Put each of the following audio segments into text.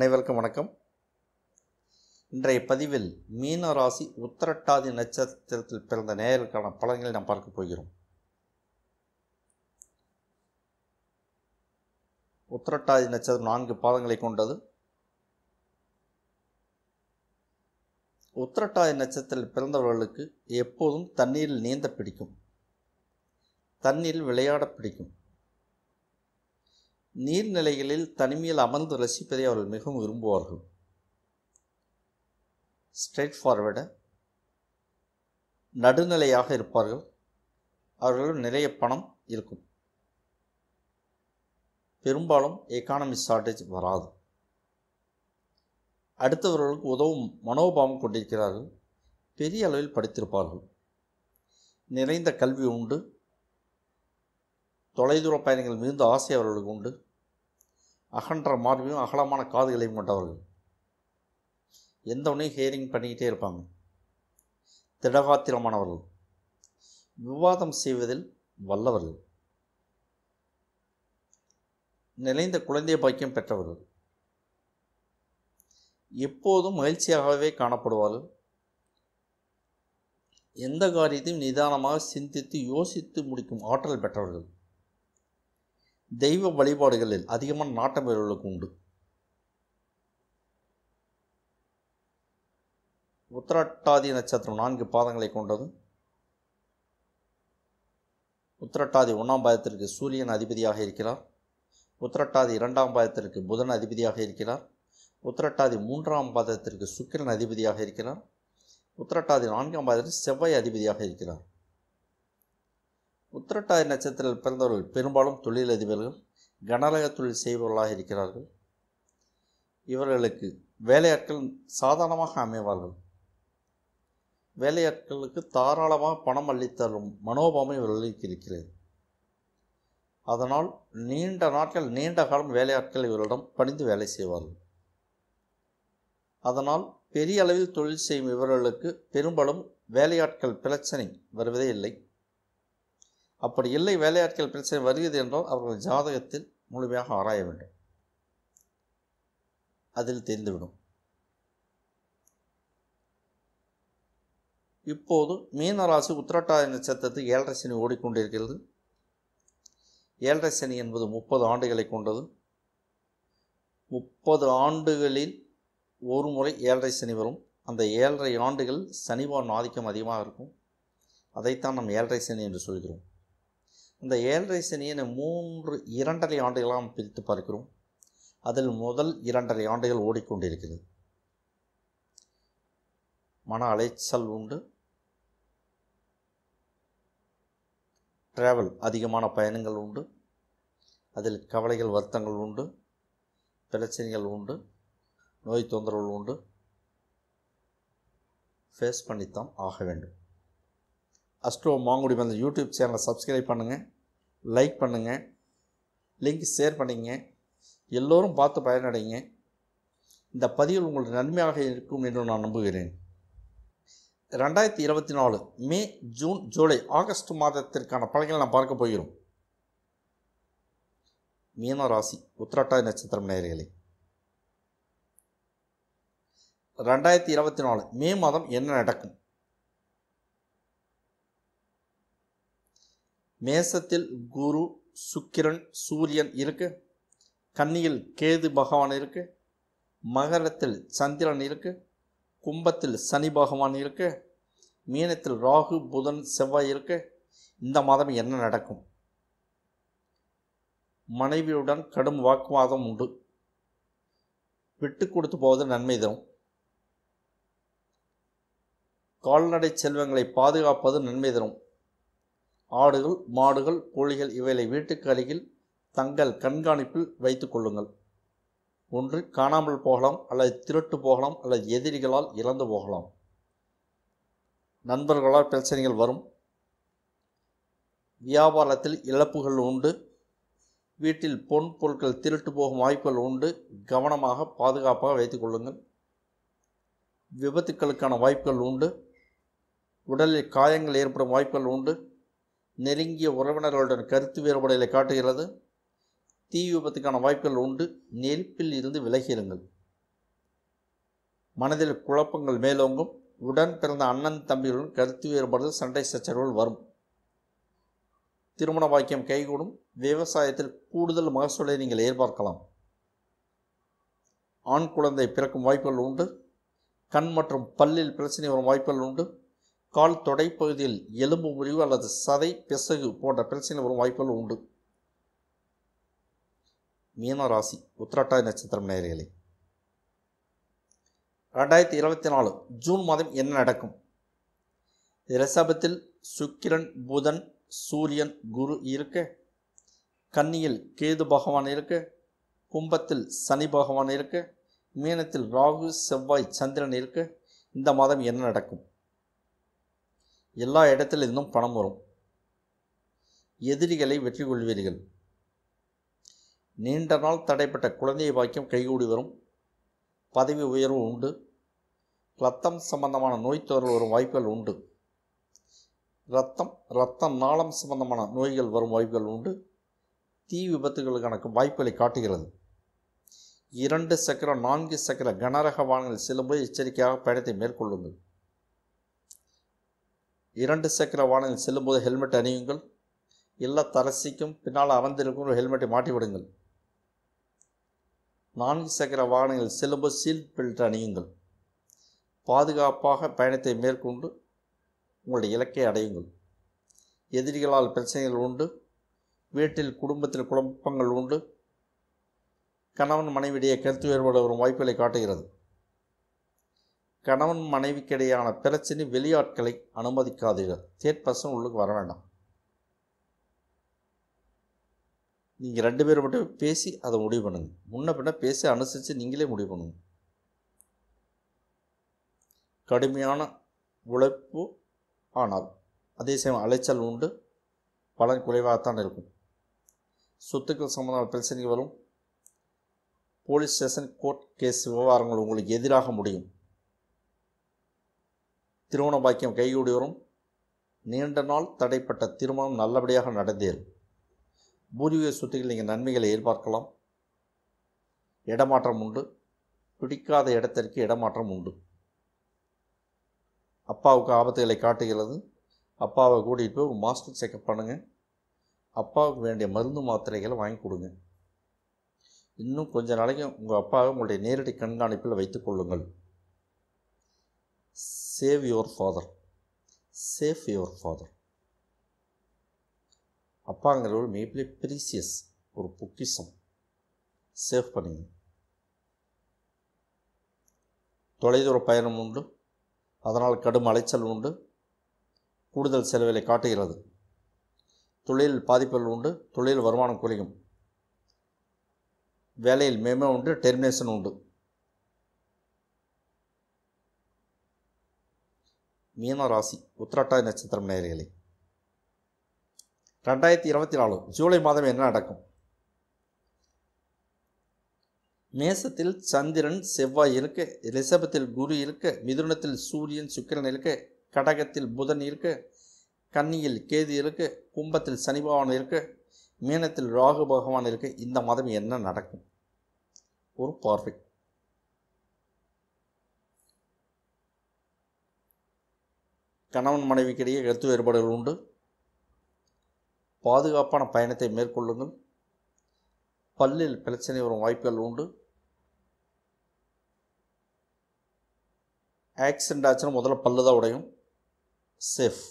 அனைவருக்கும் வணக்கம். இன்றைய பதிவில் மீன ராசி உத்திரட்டாதி நட்சத்திரத்தில் பிறந்த நேயர்களுக்கான பலன்களை நாம் பார்க்க போகிறோம். உத்திரட்டாதி நட்சத்திரம் 4 பாதங்களை கொண்டது. உத்திரட்டாதி நட்சத்திரத்தில் பிறந்தவர்களுக்கு எப்போதும் தண்ணீரில் நீந்த பிடிக்கும், தண்ணீரில் விளையாட பிடிக்கும். நீர்நிலைகளில் தனிமையில் அமர்ந்து ரசிப்பதை அவர்கள் மிகவும் விரும்புவார்கள். ஸ்ட்ரெயிட் ஃபார்வேர்டு, நடுநிலையாக இருப்பார்கள். அவர்களும் நிறைய பணம் இருக்கும். பெரும்பாலும் எக்கானமி ஷார்ட்டேஜ் வராது. அடுத்தவர்களுக்கு உதவும் மனோபாவம் கொண்டிருக்கிறார்கள். பெரிய அளவில் படித்திருப்பார்கள். நிறைந்த கல்வி உண்டு. தொலைதூர பயணங்கள் மிகுந்த ஆசை அவர்களுக்கு உண்டு. அகன்ற மார்பையும் அகலமான காதுகளையும் கொண்டவர்கள். எந்த ஒன்றையும் ஹியரிங் பண்ணிக்கிட்டே இருப்பாங்க. திடகாத்திரமானவர்கள். விவாதம் செய்வதில் வல்லவர்கள். நிறைந்த குழந்தை பாக்கியம் பெற்றவர்கள். எப்போதும் மகிழ்ச்சியாகவே காணப்படுவார்கள். எந்த காரியத்தையும் நிதானமாக சிந்தித்து யோசித்து முடிக்கும் ஆற்றல் பெற்றவர்கள். தெய்வ வழிபாடுகளில் அதிகமான நாட்டம் இவர்களுக்கு உண்டு. உத்திரட்டாதி நட்சத்திரம் 4 பாதங்களை கொண்டது. உத்திரட்டாதி 1ஆம் பாதத்திற்கு சூரியன் அதிபதியாக இருக்கிறார். உத்திரட்டாதி 2ஆம் பாதத்திற்கு புதன் அதிபதியாக இருக்கிறார். உத்திரட்டாதி 3ஆம் பாதத்திற்கு சுக்கிரன் அதிபதியாக இருக்கிறார். உத்திரட்டாதி 4ஆம் பாதத்திற்கு செவ்வாய் அதிபதியாக இருக்கிறார். உத்திரட்டாதி நட்சத்திரத்தில் பிறந்தவர்கள் பெரும்பாலும் தொழிலதிபர்கள், கனரக தொழில் செய்பவர்களாக இருக்கிறார்கள். இவர்களுக்கு வேலையாட்கள் சாதாரணமாக அமைவார்கள். வேலையாட்களுக்கு தாராளமாக பணம் அளித்தரும் மனோபாவம் இவர்களுக்கு இருக்கிறது. அதனால் நீண்ட நாட்கள் நீண்ட காலம் வேலையாட்கள் இவர்களிடம் பணிந்து வேலை செய்வார்கள். அதனால் பெரிய அளவில் தொழில் செய்யும் இவர்களுக்கு பெரும்பாலும் வேலையாட்கள் பிரச்சனை வருவதே இல்லை. அப்படி இல்லை வேலையாட்கள் பிரச்சனை வருகிறது என்றால் அவர்கள் ஜாதகத்தில் முழுமையாக ஆராய வேண்டும். அதில் தெரிந்துவிடும். இப்போது மீனராசி உத்திரட்டாதி நட்சத்திரத்தில் 7.5 சனி ஓடிக்கொண்டிருக்கிறது. 7.5 சனி என்பது 30 ஆண்டுகளை கொண்டது. 30 ஆண்டுகளில் ஒரு முறை 7.5 சனி வரும். அந்த 7.5 ஆண்டுகள் சனிவான் ஆதிக்கம் அதிகமாக இருக்கும். அதைத்தான் நாம் 7.5 சனி என்று சொல்கிறோம். இந்த 7.5 சனியை 3 2.5 ஆண்டுகளாக பிரித்து பார்க்கிறோம். அதில் முதல் 2.5 ஆண்டுகள் ஓடிக்கொண்டிருக்கிறது. மன அலைச்சல் உண்டு. டிராவல் அதிகமான பயணங்கள் உண்டு. அதில் கவலைகள் வருத்தங்கள் உண்டு. பிரச்சனைகள் உண்டு. நோய் தொந்தரவுகள் உண்டு. ஃபேஸ் பண்ணித்தான் ஆக வேண்டும். அஸ்ட்ரோ மாங்குடி அந்த யூடியூப் சேனலை சப்ஸ்கிரைப் பண்ணுங்கள், லைக் பண்ணுங்கள், லிங்க் ஷேர் பண்ணிங்க. எல்லோரும் பார்த்து பயனடைங்க. இந்த பதிவில் உங்களுக்கு நன்மையாக இருக்கும் என்று நான் நம்புகிறேன். 2024 மே, ஜூன், ஜூலை, ஆகஸ்ட் மாதத்திற்கான பலன்களை நாம் பார்க்க போகிறோம். மீன ராசி உத்திரட்டாதி நட்சத்திரம் நேயர்களே, 2024 மே மாதம் என்ன நடக்கும்? மேசத்தில் குரு, சுக்கிரன், சூரியன் இருக்கு. கன்னியில் கேது பகவான் இருக்கு. மகரத்தில் சந்திரன் இருக்கு. கும்பத்தில் சனி பகவான் இருக்கு. மீனத்தில் ராகு, புதன், செவ்வாய் இருக்கு. இந்த மாதம் என்ன நடக்கும்? மனைவியுடன் கடும் வாக்குவாதம் உண்டு. விட்டு கொடுத்து போவது நன்மை தரும். கால்நடை செல்வங்களை பாதுகாப்பது நன்மை தரும். ஆடுகள், மாடுகள், கோழிகள் இவைகளை வீட்டுக்கு அருகில் தங்கள் கண்காணிப்பில் வைத்து கொள்ளுங்கள். ஒன்று காணாமல் போகலாம், அல்லது திருட்டு போகலாம், அல்லது எதிரிகளால் இறந்து போகலாம். நண்பர்களால் பிரச்சனைகள் வரும். வியாபாரத்தில் இழப்புகள் உண்டு. வீட்டில் பொன் பொருட்கள் திருட்டு போகும் வாய்ப்புகள் உண்டு. கவனமாக பாதுகாப்பாக வைத்துக் கொள்ளுங்கள். விபத்துக்களுக்கான வாய்ப்புகள் உண்டு. உடலில் காயங்கள் ஏற்படும் வாய்ப்புகள் உண்டு. நெருங்கிய உறவினர்களுடன் கருத்து வேறுபாடுகளை காட்டுகிறது. தீ விபத்துக்கான வாய்ப்புகள் உண்டு. நெருப்பில் இருந்து விலகியிருங்கள். மனதில் குழப்பங்கள் மேலோங்கும். உடன் பிறந்த அண்ணன் தம்பிகளுடன் கருத்து வேறுபாடுகள், சண்டை சச்சரவுகள் வரும். திருமண பாக்கியம் கைகூடும். விவசாயத்தில் கூடுதல் மகசூலை நீங்கள் எதிர்பார்க்கலாம். ஆண் குழந்தை பிறக்கும் வாய்ப்புகள் உண்டு. கண் மற்றும் பல்லில் பிரச்சனை வரும் வாய்ப்புகள் உண்டு. கால் தொடை பகுதியில் எலும்பு முறிவு அல்லது சதை பிசகு போன்ற பிரச்சனை வரும் வாய்ப்புகள் உண்டு. மீன ராசி உத்திரட்டாதி நட்சத்திரம் நேயர்களே, 2024 ஜூன் மாதம் என்ன நடக்கும்? ரிஷபத்தில் சுக்கிரன், புதன், சூரியன், குரு இருக்க, கன்னியில் கேது பகவான் இருக்க, கும்பத்தில் சனி பகவான் இருக்க, மீனத்தில் ராகு, செவ்வாய், சந்திரன் இருக்க இந்த மாதம் என்ன நடக்கும்? எல்லா இடத்திலிருந்தும் பணம் வரும். எதிரிகளை வெற்றி கொள்வீர்கள். நீண்ட நாள் தடைப்பட்ட குழந்தை பாக்கியம் கைகூடி வரும். பதவி உயர்வு உண்டு. இரத்தம் சம்பந்தமான நோய் தொற்று வரும் வாய்ப்புகள் உண்டு. இரத்த நாளம் சம்பந்தமான நோய்கள் வரும் வாய்ப்புகள் உண்டு. தீ விபத்துகளுக்கான வாய்ப்புகளை காட்டுகிறது. 2 சக்கர 4 சக்கர கனரக வாகனங்கள் செல்லும்போது எச்சரிக்கையாக பயணத்தை மேற்கொள்ளுங்கள். 2 சக்கர வாகனங்கள் செல்லும்போது ஹெல்மெட் அணியுங்கள். இல்லத்தரசிக்கும் பின்னால் அமர்ந்திருக்கும் ஒரு ஹெல்மெட்டை மாட்டிவிடுங்கள். 4 சக்கர வாகனங்கள் செல்லும்போது சீட் பெல்ட் அணியுங்கள். பாதுகாப்பாக பயணத்தை மேற்கொண்டு உங்களுடைய இலக்கை அடையுங்கள். எதிரிகளால் பிரச்சனைகள் உண்டு. வீட்டில் குடும்பத்தில் குழப்பங்கள் உண்டு. கணவன் மனைவியிடையே கருத்து வேறுபாடு வரும் வாய்ப்புகளை காட்டுகிறது. கணவன் மனைவிக்கிடையான பிரச்சனை வெளியாட்களை அனுமதிக்காதீர்கள். 3% உள்ளுக்கு வர வேண்டாம். நீங்கள் 2 பேர் மட்டும் பேசி அதை முடிவு பண்ணுங்கள். முன்ன பின்ன பேசி அனுசரித்து நீங்களே முடிவு பண்ணுங்கள். கடுமையான உழைப்பு, ஆனால் அதே சமயம் அலைச்சல் உண்டு. பலன் குறைவாகத்தான் இருக்கும். சொத்துக்கள் சம்பந்தமான பிரச்சனைகள் வரும். போலீஸ் ஸ்டேஷன், கோர்ட் கேஸ் விவகாரங்கள் உங்களுக்கு எதிராக முடியும். திருமண பாக்கியம் கைகூடி வரும். நீண்ட நாள் தடைப்பட்ட திருமணம் நல்லபடியாக நடந்தேறும். பூர்வீக சொத்துக்கள் நீங்கள் நன்மைகளை எதிர்பார்க்கலாம். இடமாற்றம் உண்டு. பிடிக்காத இடத்திற்கு இடமாற்றம் உண்டு. அப்பாவுக்கு ஆபத்துகளை காட்டுகிறது. அப்பாவை கூட்டிகிட்டு போய் ஒரு மாஸ்டர் செக்கப் பண்ணுங்கள். அப்பாவுக்கு வேண்டிய மருந்து மாத்திரைகளை வாங்கி கொடுங்க. இன்னும் கொஞ்ச நாளைக்கு உங்கள் அப்பாவை உங்களுடைய நேரடி கண்காணிப்பில் வைத்துக் கொள்ளுங்கள். Save your father. Safe your father. அப்பாங்கிற ஒரு மிகப்பெரிய ப்ரீசியஸ், ஒரு பொக்கிஷம். சேவ் பண்ணிங்க. தொலைதூர பயணம் உண்டு. அதனால் கடும் அலைச்சல் உண்டு. கூடுதல் செலவுகளை காட்டுகிறது. தொழில் பாதிப்புகள் உண்டு. தொழில் வருமானம் குறையும். வேலையில் மேமே உண்டு. டெர்மினேஷன் உண்டு. மீன ராசி உத்திரட்டாதி நட்சத்திரம் நேயர்களே, 2024 ஜூலை மாதம் என்ன நடக்கும்? மேசத்தில் சந்திரன், செவ்வாய் இருக்க, ரிஷபத்தில் குரு இருக்க, மிதுனத்தில் சூரியன், சுக்கிரன் இருக்க, கடகத்தில் புதன் இருக்க, கன்னியில் கேது இருக்க, கும்பத்தில் சனி பகவான் இருக்க, மீனத்தில் ராகு பகவான் இருக்க இந்த மாதம் என்ன நடக்கும்? ஒரு பார்வை. கணவன் மனைவிக்கிடையே கருத்து வேறுபாடுகள் உண்டு. பாதுகாப்பான பயணத்தை மேற்கொள்ளுங்கள். பல்லில் பிரச்சனை வரும் வாய்ப்புகள் உண்டு. ஆக்சிடென்ட் ஆச்சுன்னா முதல்ல பல்லு தான் உடையும். சேஃப்.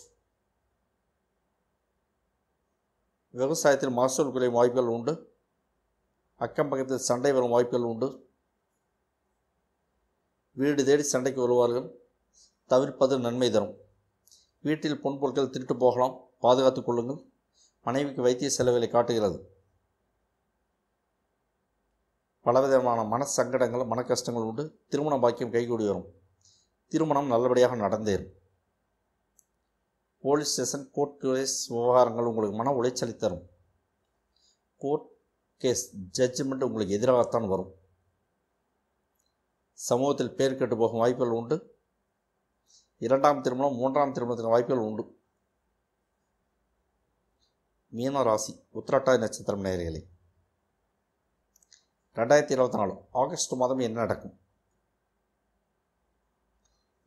விவசாயத்தில் மகசூல் குறையும் வாய்ப்புகள் உண்டு. அக்கம் பக்கத்தில் சண்டை வரும் வாய்ப்புகள் உண்டு. வீடு தேடி சண்டைக்கு வருவார்கள். தவிர்ப்பது நன்மை தரும். வீட்டில் பொன்பொருட்கள் திருட்டு போகலாம். பாதுகாத்துக் கொள்ளுங்கள். மனைவிக்கு வைத்திய செலவுகளை காட்டுகிறது. பலவிதமான மன சங்கடங்கள், மன கஷ்டங்கள் உண்டு. திருமண பாக்கியம் கைகூடி வரும். திருமணம் நல்லபடியாக நடந்தேறும். போலீஸ் ஸ்டேஷன், கோர்ட் கேஸ் விவகாரங்கள் உங்களுக்கு மன உளைச்சலை தரும். கோர்ட் கேஸ் ஜட்ஜ்மெண்ட் உங்களுக்கு எதிராகத்தான் வரும். சமூகத்தில் பேர் கெட்டு போகும் வாய்ப்புகள் உண்டு. 2ஆம் திருமணம், 3ஆம் திருமணத்தின் வாய்ப்புகள் உண்டு. மீன ராசி உத்திரட்டாதி நட்சத்திரம் நேயர்களே, 2024 ஆகஸ்ட் மாதம் என்ன நடக்கும்?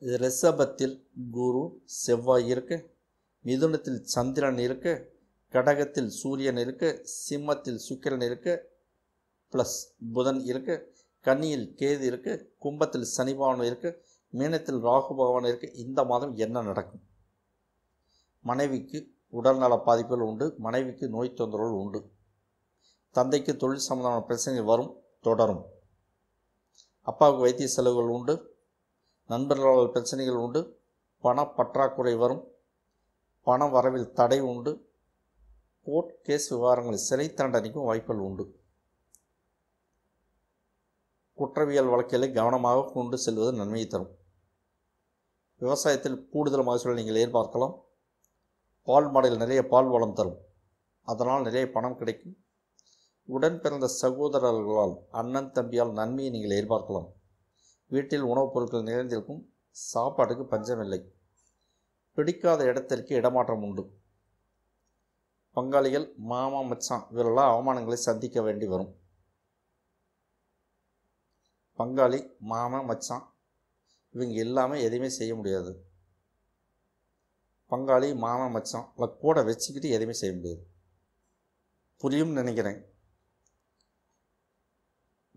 ரிஷபத்தில் குரு செவ்வாய் இருக்கு, மிதுனத்தில் சந்திரன் இருக்கு, கடகத்தில் சூரியன் இருக்கு, சிம்மத்தில் சுக்கிரன் இருக்கு ப்ளஸ் புதன் இருக்கு, கன்னியில் கேது இருக்கு, கும்பத்தில் சனி பகவான் இருக்கு, மீனத்தில் ராகு பகவான் இருக்கு. இந்த மாதம் என்ன நடக்கும்? மனைவிக்கு உடல்நல பாதிப்புகள் உண்டு, மனைவிக்கு நோய் தொந்தரவுகள் உண்டு, தந்தைக்கு தொழில் சம்பந்தமான பிரச்சனைகள் வரும், தொடரும். அப்பாவுக்கு வைத்திய செலவுகள் உண்டு, நண்பர்களால் பிரச்சனைகள் உண்டு, பண பற்றாக்குறை வரும், பண வரவில் தடை உண்டு, கோர்ட் கேஸ் விவகாரங்களில் சிறை தண்டனைக்கும் வாய்ப்புகள் உண்டு. குற்றவியல் வழக்குகளை கவனமாக கொண்டு செல்வது நன்மையை தரும். விவசாயத்தில் கூடுதல் மகசூலை நீங்கள் எதிர்பார்க்கலாம். பால் மாடையில் நிறைய பால் வளம் தரும், அதனால் நிறைய பணம் கிடைக்கும். உடன் பிறந்த சகோதரர்களால் அண்ணன் தம்பியால் நன்மையை நீங்கள் எதிர்பார்க்கலாம். வீட்டில் உணவுப் பொருட்கள் நிறைந்திருக்கும், சாப்பாட்டுக்கு பஞ்சமில்லை. பிடிக்காத இடத்திற்கு இடமாற்றம் உண்டு. பங்காளிகள் மாமா மச்சான் இவரெல்லாம் அவமானங்களை சந்திக்க வேண்டி வரும். பங்காளி மாமா மச்சான் இவங்க எல்லாமே எதையுமே செய்ய முடியாது. பங்காளி மாமா மச்சான் கூட வச்சுக்கிட்டு எதையுமே செய்ய முடியாது. புரியும்னு நினைக்கிறேன்.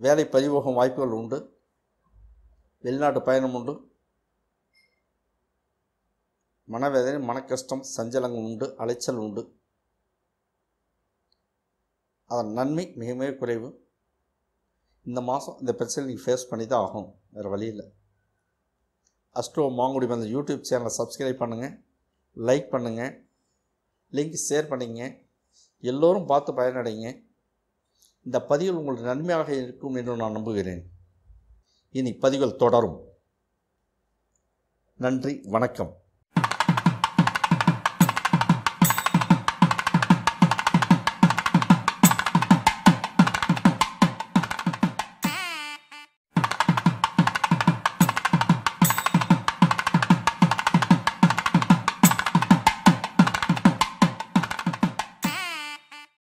வேலை பறிபோகும் வாய்ப்புகள் உண்டு, வெளிநாட்டு பயணம் உண்டு, மனவேதனை மன கஷ்டம் சஞ்சலங்கள் உண்டு, அலைச்சல் உண்டு. அதன் நன்மை மிக மிக குறைவு. இந்த மாதம் இந்த பிரச்சனை நீங்கள் ஃபேஸ் பண்ணி தான் ஆகும், வேறு வழி இல்லை. அஸ்ட்ரோ மாங்குடி அந்த யூடியூப் சேனலை சப்ஸ்கிரைப் பண்ணுங்கள், லைக் பண்ணுங்கள், லிங்க் ஷேர் பண்ணிங்க, எல்லோரும் பார்த்து பயனடைங்க. இந்த பதிவுகள் உங்களுக்கு நன்மையாக இருக்கும் என்று நான் நம்புகிறேன். இனி பதிவுகள் தொடரும். நன்றி, வணக்கம்.